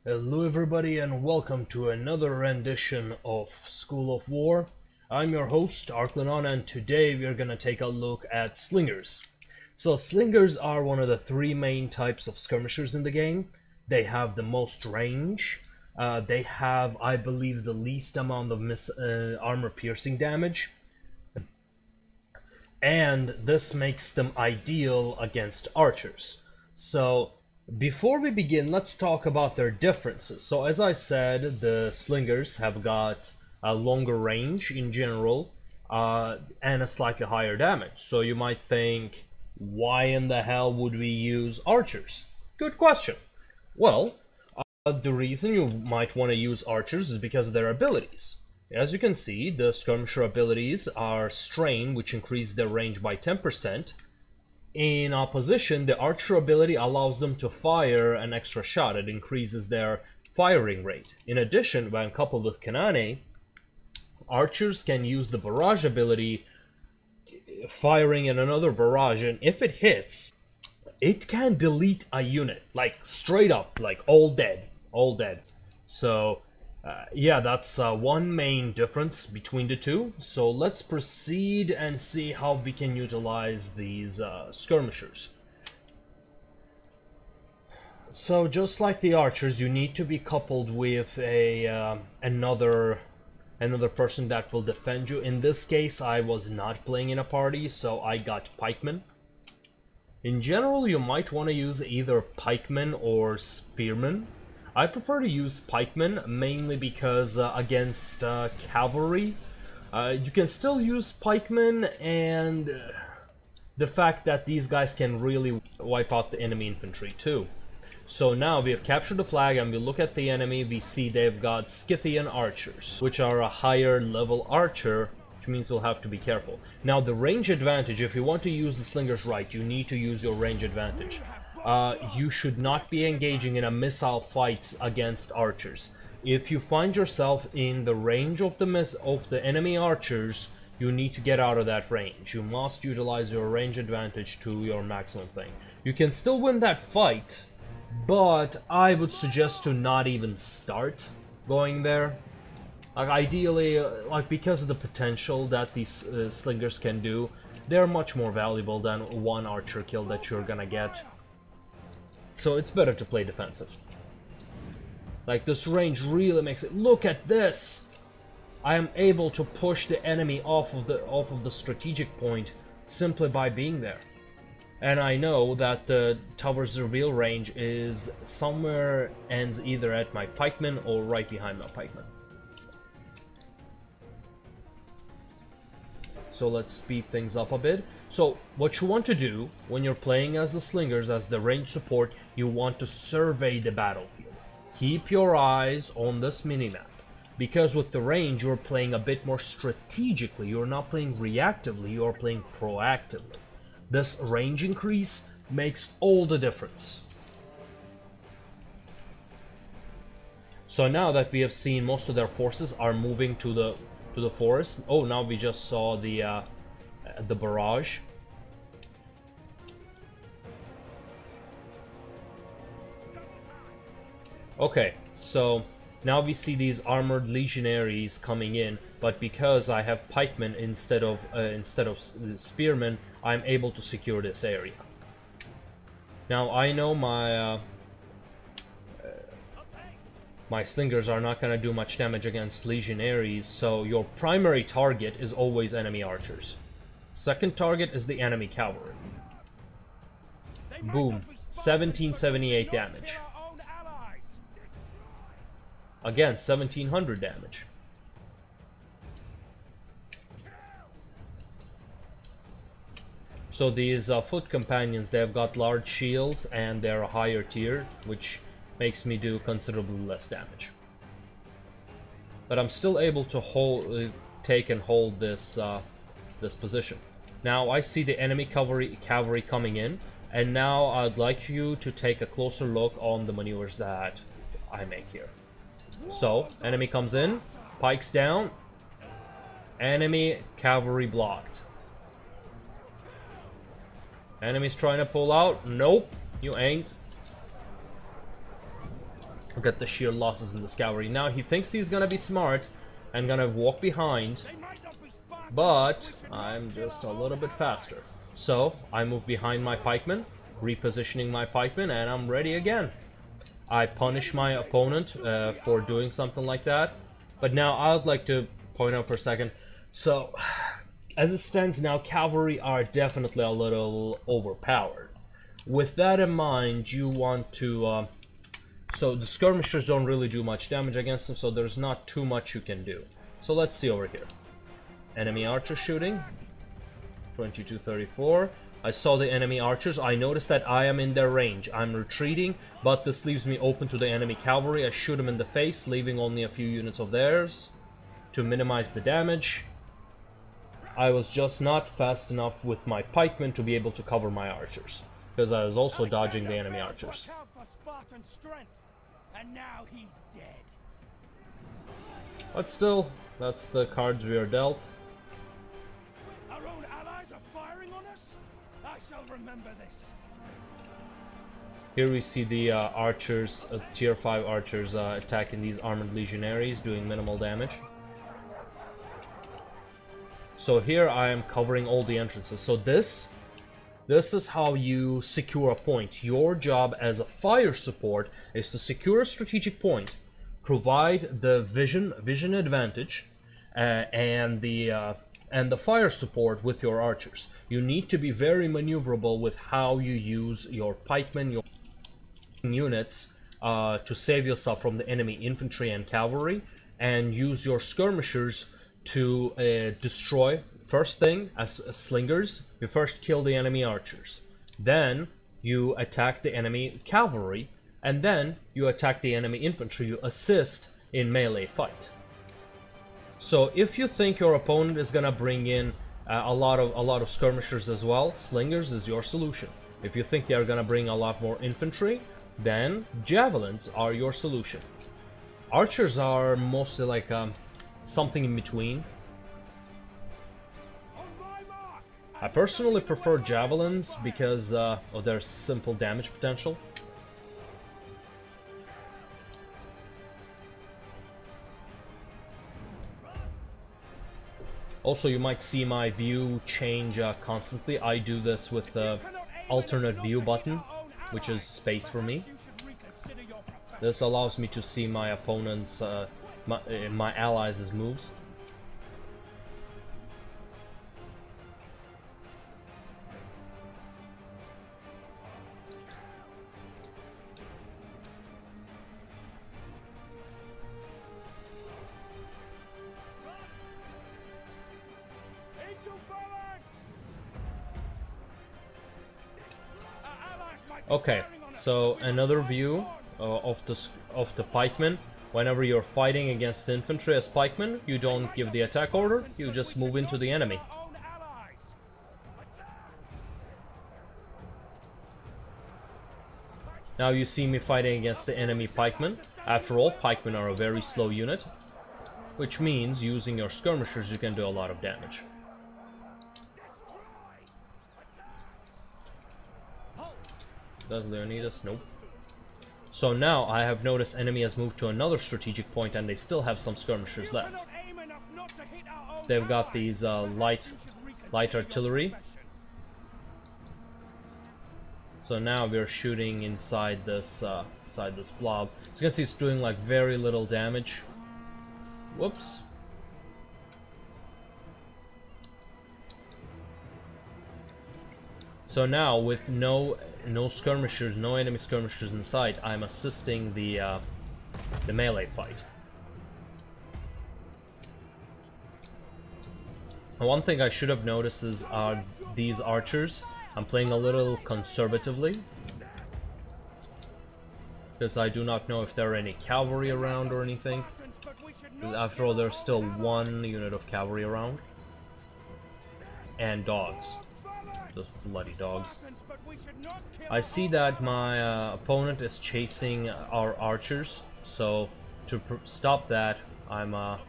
Hello everybody and welcome to another rendition of School of War. I'm your host, Arklanon, and today we're gonna take a look at Slingers. So Slingers are one of the three main types of skirmishers in the game. They have the most range. They have, I believe, the least amount of armor piercing damage. And this makes them ideal against archers. So before we begin, let's talk about their differences. So as I said, the Slingers have got a longer range in general and a slightly higher damage. So you might think, why in the hell would we use archers? Good question. Well, the reason you might want to use archers is because of their abilities. As you can see, the skirmisher abilities are strain, which increase their range by 10%. In opposition, the archer ability allows them to fire an extra shot. It increases their firing rate. In addition, when coupled with Kanane, archers can use the barrage ability, firing in another barrage, and if it hits, it can delete a unit, like straight up, like all dead. So yeah, that's one main difference between the two. So let's proceed and see how we can utilize these skirmishers. So just like the archers, you need to be coupled with a another person that will defend you. In this case, I was not playing in a party, so I got pikemen. In general, you might want to use either pikemen or spearmen. I prefer to use pikemen, mainly because against cavalry, you can still use pikemen, and the fact that these guys can really wipe out the enemy infantry too. So now we have captured the flag and we look at the enemy, we see they've got Scythian archers, which are a higher level archer, which means we'll have to be careful. Now the range advantage, if you want to use the Slingers right, you need to use your range advantage. You should not be engaging in a missile fights against archers. If you find yourself in the range of the enemy archers, you need to get out of that range. You must utilize your range advantage to your maximum thing. You can still win that fight, but I would suggest to not even start going there. Like ideally, because of the potential that these Slingers can do, they're much more valuable than one archer kill that you're gonna get. So it's better to play defensive. Like, this range really makes it. Look at this! I am able to push the enemy off of the strategic point simply by being there. And I know that the tower's reveal range is somewhere ends either at my pikemen or right behind my pikemen. So let's speed things up a bit. So what you want to do when you're playing as the Slingers, as the range support, you want to survey the battlefield. Keep your eyes on this minimap, because with the range you're playing a bit more strategically. You're not playing reactively, you're playing proactively. This range increase makes all the difference. So now that we have seen most of their forces are moving to the forest. Oh, now we just saw the barrage. Okay, so now we see these armored legionaries coming in, but because I have pikemen instead of spearmen, I'm able to secure this area. Now I know my my Slingers are not going to do much damage against legionaries, so your primary target is always enemy archers. Second target is the enemy cavalry. Boom. 1778 damage. Again, 1700 damage. So these foot companions, they've got large shields and they're a higher tier, which makes me do considerably less damage. But I'm still able to take and hold this this position. Now I see the enemy cavalry coming in, and now I'd like you to take a closer look on the maneuvers that I make here. So, enemy comes in, pikes down, enemy cavalry blocked. Enemy's trying to pull out, nope, you ain't. Look at the sheer losses in this cavalry. Now he thinks he's gonna be smart and gonna walk behind, but I'm just a little bit faster. So I move behind my pikemen, repositioning my pikemen, and I'm ready again. I punish my opponent for doing something like that. But now I'd like to point out for a second. So, as it stands now, cavalry are definitely a little overpowered. With that in mind, you want to... so the skirmishers don't really do much damage against them, so there's not too much you can do. So let's see over here. Enemy archer shooting. 2234. I saw the enemy archers. I noticed that I am in their range. I'm retreating, but this leaves me open to the enemy cavalry. I shoot them in the face, leaving only a few units of theirs to minimize the damage. I was just not fast enough with my pikemen to be able to cover my archers, because I was also dodging the enemy archers. But still, that's the cards we are dealt. Our own allies are firing on us? I shall remember this. Here we see the archers, tier 5 archers attacking these armored legionaries, doing minimal damage. So here I am covering all the entrances. So this is how you secure a point. Your job as a fire support is to secure a strategic point, provide the vision advantage, and the fire support with your archers. You need to be very maneuverable with how you use your pikemen, your units, to save yourself from the enemy infantry and cavalry, and use your skirmishers to destroy. First thing, as slingers, you first kill the enemy archers, then you attack the enemy cavalry, and then you attack the enemy infantry. You assist in melee fight. So if you think your opponent is gonna bring in a lot of skirmishers as well, slingers is your solution. If you think they are gonna bring a lot more infantry, then javelins are your solution. Archers are mostly like something in between. I personally prefer javelins because of their simple damage potential. Also, you might see my view change constantly. I do this with the alternate view button, which is space for me. This allows me to see my opponent's, my allies' moves. Okay, so another view of the pikemen. Whenever you're fighting against infantry as pikemen, you don't give the attack order, you just move into the enemy. Now you see me fighting against the enemy pikemen. After all, pikemen are a very slow unit, which means using your skirmishers you can do a lot of damage. Does Leonidas? Nope. So now I have noticed enemy has moved to another strategic point and they still have some skirmishers left. They've got these light artillery. So now we're shooting inside this blob. So you can see it's doing like very little damage. Whoops. So now with no skirmishers, no enemy skirmishers in sight, I'm assisting the melee fight. One thing I should have noticed is these archers. I'm playing a little conservatively, because I do not know if there are any cavalry around or anything. After all, there's still one unit of cavalry around. And dogs. Those bloody dogs. I see that my opponent is chasing our archers, so to stop that, I'm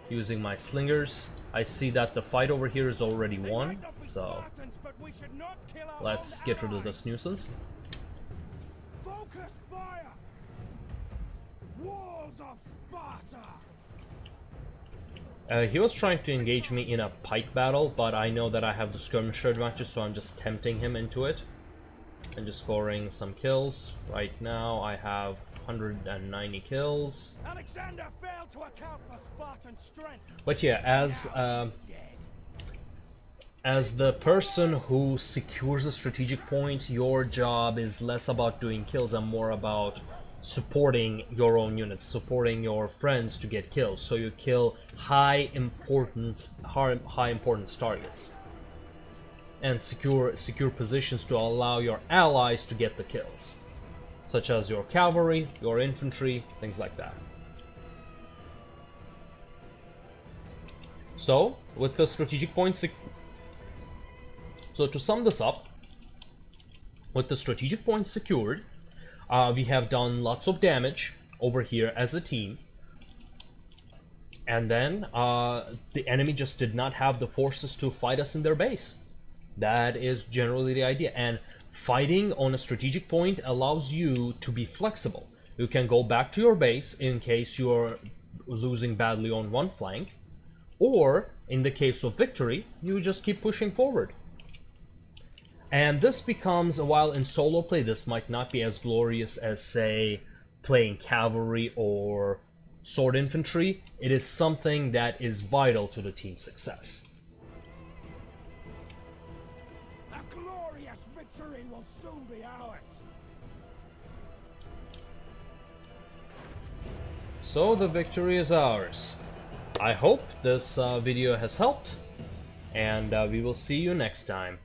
using my slingers. I see that the fight over here is already won, so let's get rid of this nuisance. of Sparta! He was trying to engage me in a pike battle, but I know that I have the skirmisher advantage, so I'm just tempting him into it. And just scoring some kills. Right now I have 190 kills. Alexander failed to account for Spartan strength. But yeah, as the person who secures a strategic point, your job is less about doing kills and more about supporting your own units, supporting your friends to get kills. So you kill high importance targets and secure positions to allow your allies to get the kills, such as your cavalry, your infantry, things like that. So with the strategic points, so to sum this up, with the strategic points secured, we have done lots of damage over here as a team. And then the enemy just did not have the forces to fight us in their base. That is generally the idea. And fighting on a strategic point allows you to be flexible. You can go back to your base in case you're losing badly on one flank. Or, in the case of victory, you just keep pushing forward. And this becomes, while in solo play this might not be as glorious as, say, playing cavalry or sword infantry, it is something that is vital to the team's success. A glorious victory will soon be ours. So the victory is ours. I hope this video has helped, and we will see you next time.